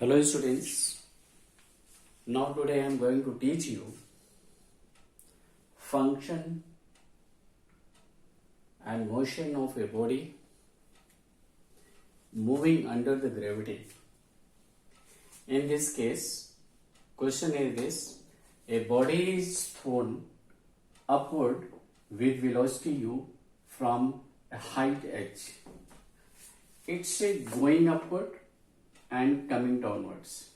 Hello students, now today I am going to teach you function and motion of a body moving under the gravity. In this case, question is this: a body is thrown upward with velocity u from a height h. It's going upward and coming downwards.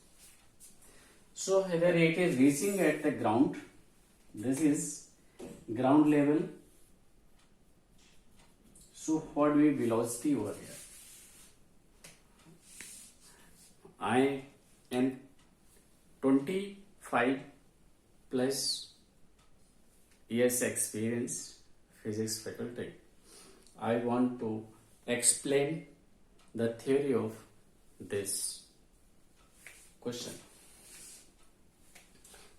So whether it is reaching at the ground, this is ground level. So what will be velocity over here? I am 25 plus years experience physics faculty. I want to explain the theory of this question.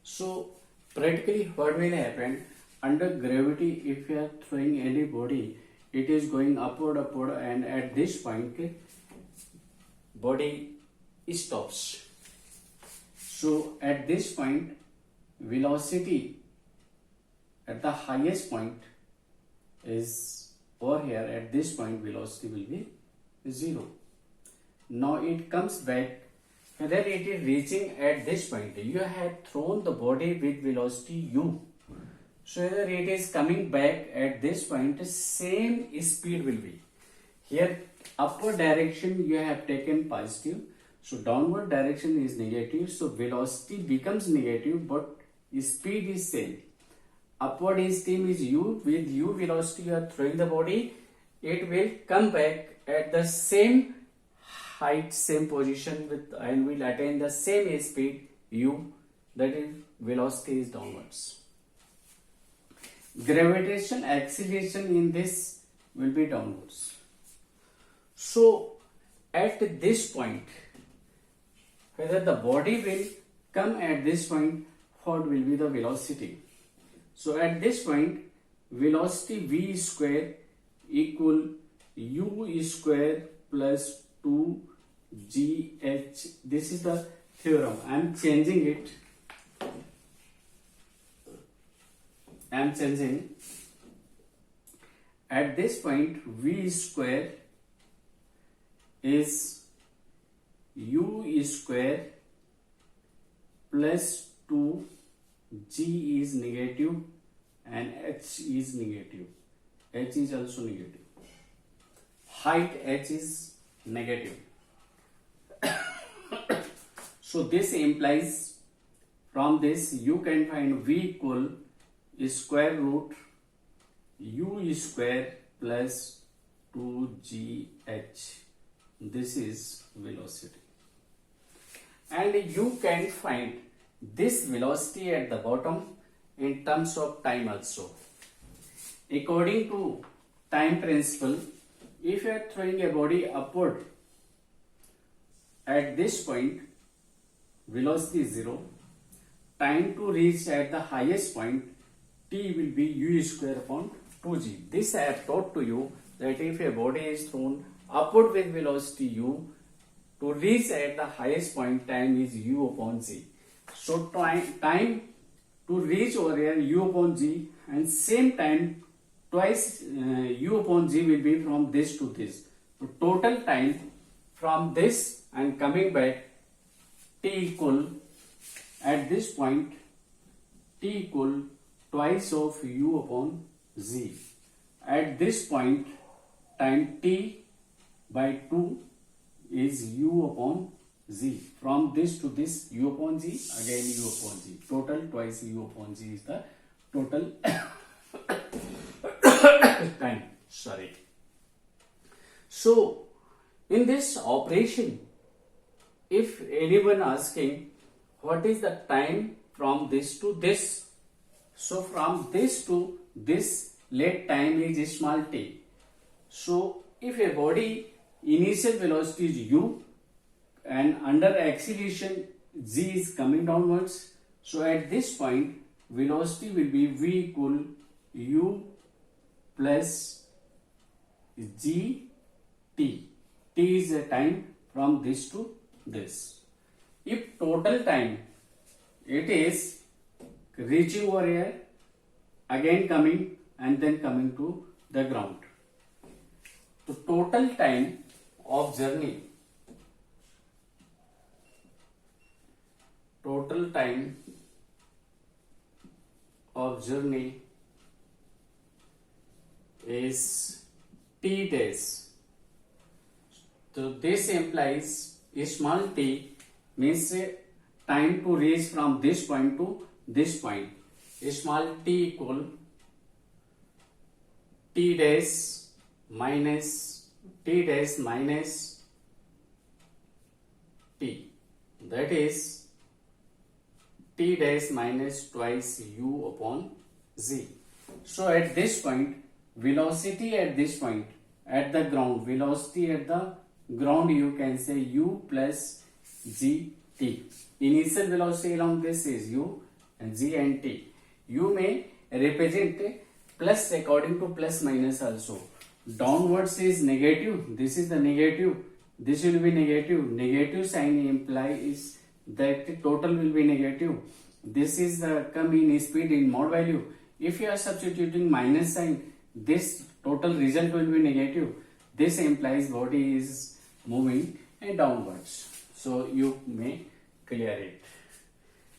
So practically what will happen under gravity? If you are throwing any body, it is going upward, and at this point body stops. So at this point velocity at the highest point is over here. At this point velocity will be 0. Now it comes back. Whether it is reaching at this point, you have thrown the body with velocity u. So whether it is coming back at this point, same speed will be. Here upward direction you have taken positive, so downward direction is negative, so velocity becomes negative but speed is same. Upward stream is u, with u velocity you are throwing the body, it will come back at the same height, same position with, and will attain the same speed u, that is velocity is downwards. Gravitational acceleration in this will be downwards. So at this point, whether the body will come at this point, what will be the velocity? So at this point velocity v square equal u square plus 2gh. This is the theorem. I am changing it. At this point v square is u square plus 2, g is negative and h is negative. H is also negative. Height h is negative. So this implies, from this you can find v equal square root u square plus 2gh. This is velocity. And you can find this velocity at the bottom in terms of time also. According to time principle, if you are throwing a body upward, at this point velocity is 0. Time to reach at the highest point, t will be u square upon 2g. This I have taught to you, that if a body is thrown upward with velocity u, to reach at the highest point time is u upon g. So time to reach over here u upon g, and same time twice u upon g will be from this to this. So total time from this and coming back, t equal, at this point t equal twice of u upon z. At this point time t by 2 is u upon z. From this to this u upon z, again u upon z. Total twice u upon z is the total time. Sorry. So in this operation, if anyone asking what is the time from this to this, so from this to this let time is small t. So if a body initial velocity is u and under acceleration g is coming downwards, so at this point velocity will be v equal u plus g t. T is the time from this to this. If total time it is reaching over here, again coming and then coming to the ground. The total time of journey, is t days. So this implies a small t means time to reach from this point to this point. A small t equal t days minus t, that is t dash minus twice u upon z. So at this point, velocity at this point at the ground, you can say u plus gt. Initial velocity along this is u and g and t. U may represent plus according to plus minus also. Downwards is negative, this is the negative, this will be negative. Negative sign implies that the total will be negative. This is the come in speed in mod value. If you are substituting minus sign, this total result will be negative. This implies body is moving downwards. So you may clear it.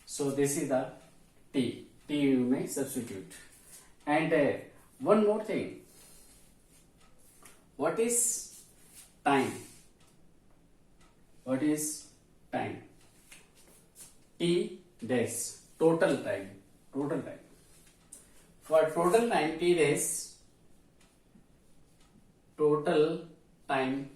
So this is the t. T you may substitute. And one more thing. What is time? What is time? T dash, total time. For total time, T dash, for total time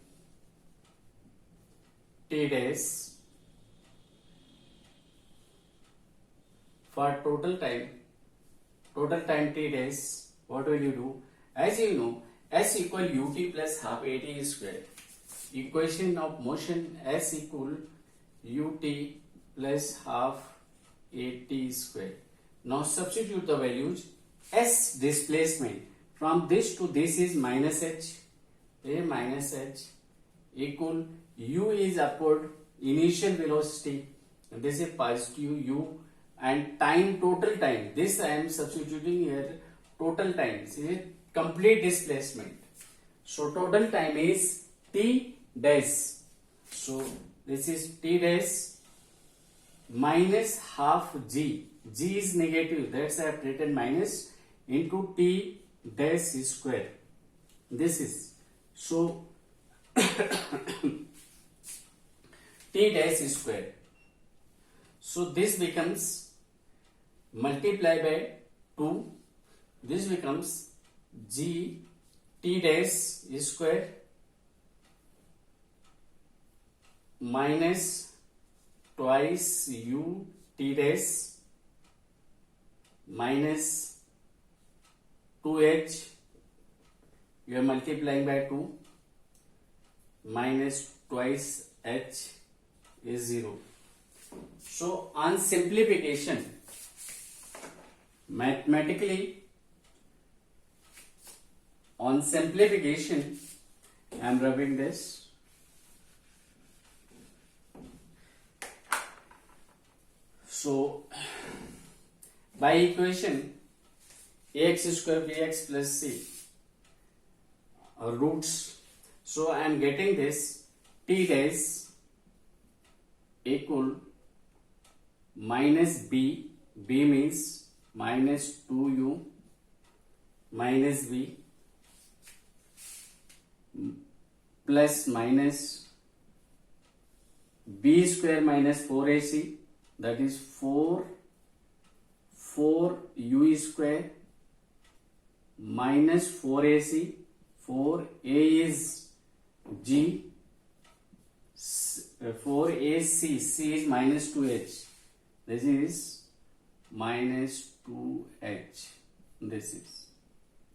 T dash, what will you do? As you know, S equal ut plus half at square. Equation of motion, S equal ut plus half at square. Now substitute the values. S displacement from this to this is minus h, equal u is upward initial velocity, and this is positive u, and time, total time. This I am substituting here total time. See, complete displacement. So total time is t dash. So this is t dash minus half g. G is negative, that's I have written minus, into t dash square. This is so t dash square. So this becomes multiply by 2. This becomes g t dash square minus twice u t dash minus 2h, you are multiplying by 2, minus twice h is 0. So on simplification, mathematically, on simplification, I am rubbing this. So by equation ax square bx plus c roots, so I am getting this t dash equal minus b, b means minus 2u minus b plus minus b square minus 4ac, that is 4u square minus 4ac, 4a is g, 4ac, c is minus 2h, this is minus 2h, this is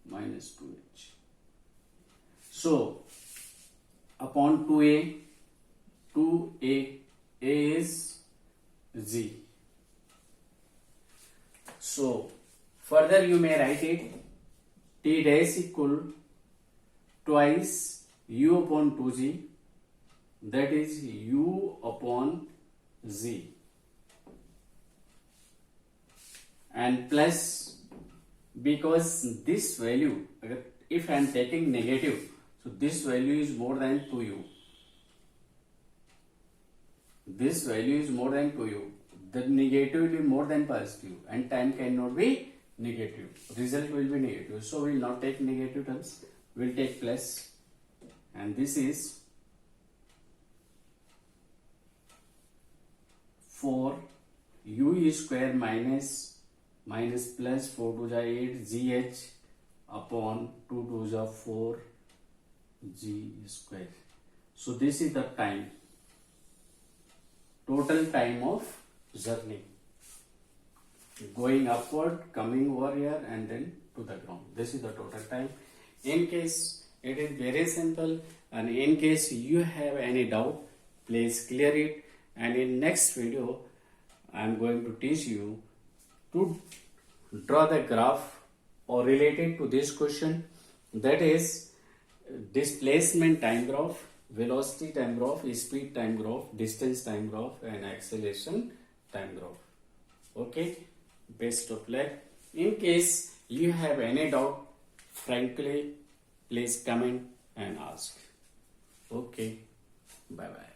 minus 2h. So upon 2a, a is z. So further you may write it t dash equal twice u upon 2g, that is u upon z, and plus, because this value, if I am taking negative, so this value is more than 2u. This value is more than 2u. The negative will be more than positive, and time cannot be negative. Result will be negative. So we will not take negative terms. We will take plus, and this is 4 u square minus plus 4 to the 8 gh upon 2 to the 4 g square. So this is the time, total time of journey, going upward, coming over here, and then to the ground. This is the total time. In case it is very simple, and in case you have any doubt, please clear it. And in next video, I am going to teach you to draw the graph or related to this question, that is displacement time graph, velocity time graph, speed time graph, distance time graph, and acceleration time graph. Okay, best of luck. In case you have any doubt, frankly, please comment and ask. Okay, bye bye.